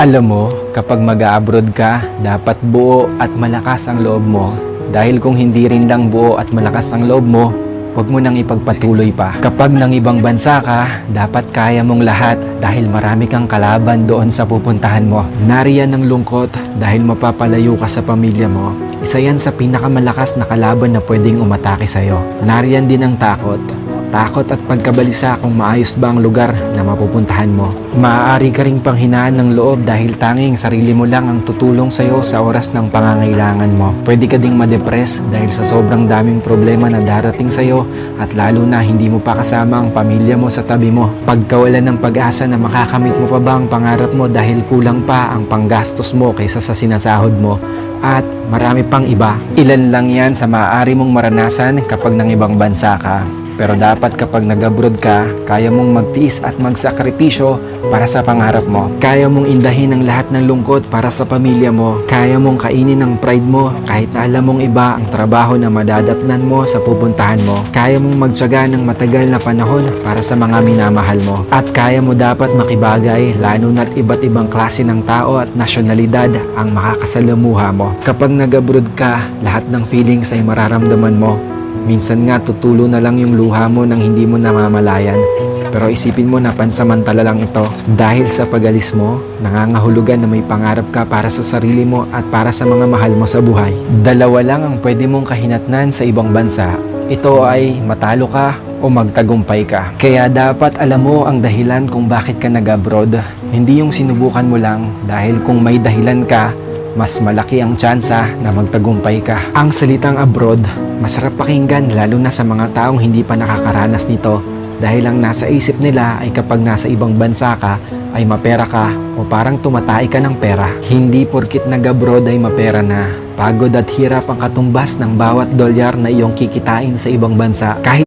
Alam mo, kapag mag-a-abroad ka, dapat buo at malakas ang loob mo. Dahil kung hindi rin lang buo at malakas ang loob mo, huwag mo nang ipagpatuloy pa. Kapag nang ibang bansa ka, dapat kaya mong lahat dahil marami kang kalaban doon sa pupuntahan mo. Nariyan ng lungkot dahil mapapalayo ka sa pamilya mo. Isa yan sa pinakamalakas na kalaban na pwedeng umatake sa'yo. Nariyan din ang takot. Takot at pagkabalisa kung maayos ba ang lugar na mapupuntahan mo. Maaari ka ring panghinaan ng loob dahil tanging sarili mo lang ang tutulong sa'yo sa oras ng pangangailangan mo. Pwede ka ding madepress dahil sa sobrang daming problema na darating sa'yo at lalo na hindi mo pa kasama ang pamilya mo sa tabi mo. Pagkawalan ng pag-asa na makakamit mo pa ba ang pangarap mo dahil kulang pa ang panggastos mo kaysa sa sinasahod mo. At marami pang iba. Ilan lang yan sa maaari mong maranasan kapag nang ibang bansa ka. Pero dapat kapag nag-abroad ka, kaya mong magtiis at magsakripisyo para sa pangarap mo. Kaya mong indahin ang lahat ng lungkot para sa pamilya mo. Kaya mong kainin ang pride mo kahit na alam mong iba ang trabaho na madadatnan mo sa pupuntahan mo. Kaya mong magtiyaga ng matagal na panahon para sa mga minamahal mo. At kaya mo dapat makibagay lalo na't iba't ibang klase ng tao at nasyonalidad ang makakasalamuha mo. Kapag nag-abroad ka, lahat ng feelings ay mararamdaman mo. Minsan nga tutulo na lang yung luha mo nang hindi mo namamalayan. Pero isipin mo na pansamantala lang ito. Dahil sa pag-alis mo, nangangahulugan na may pangarap ka para sa sarili mo at para sa mga mahal mo sa buhay. Dalawa lang ang pwede mong kahinatnan sa ibang bansa. Ito ay matalo ka o magtagumpay ka. Kaya dapat alam mo ang dahilan kung bakit ka nag-abroad. Hindi yung sinubukan mo lang dahil kung may dahilan ka, mas malaki ang tsansa na magtagumpay ka. Ang salitang abroad, masarap pakinggan lalo na sa mga taong hindi pa nakakaranas nito dahil ang nasa isip nila ay kapag nasa ibang bansa ka ay mapera ka o parang tumatay ka ng pera. Hindi porkit nag-abroad ay mapera na. Pagod at hirap ang katumbas ng bawat dolyar na iyong kikitain sa ibang bansa. Kahit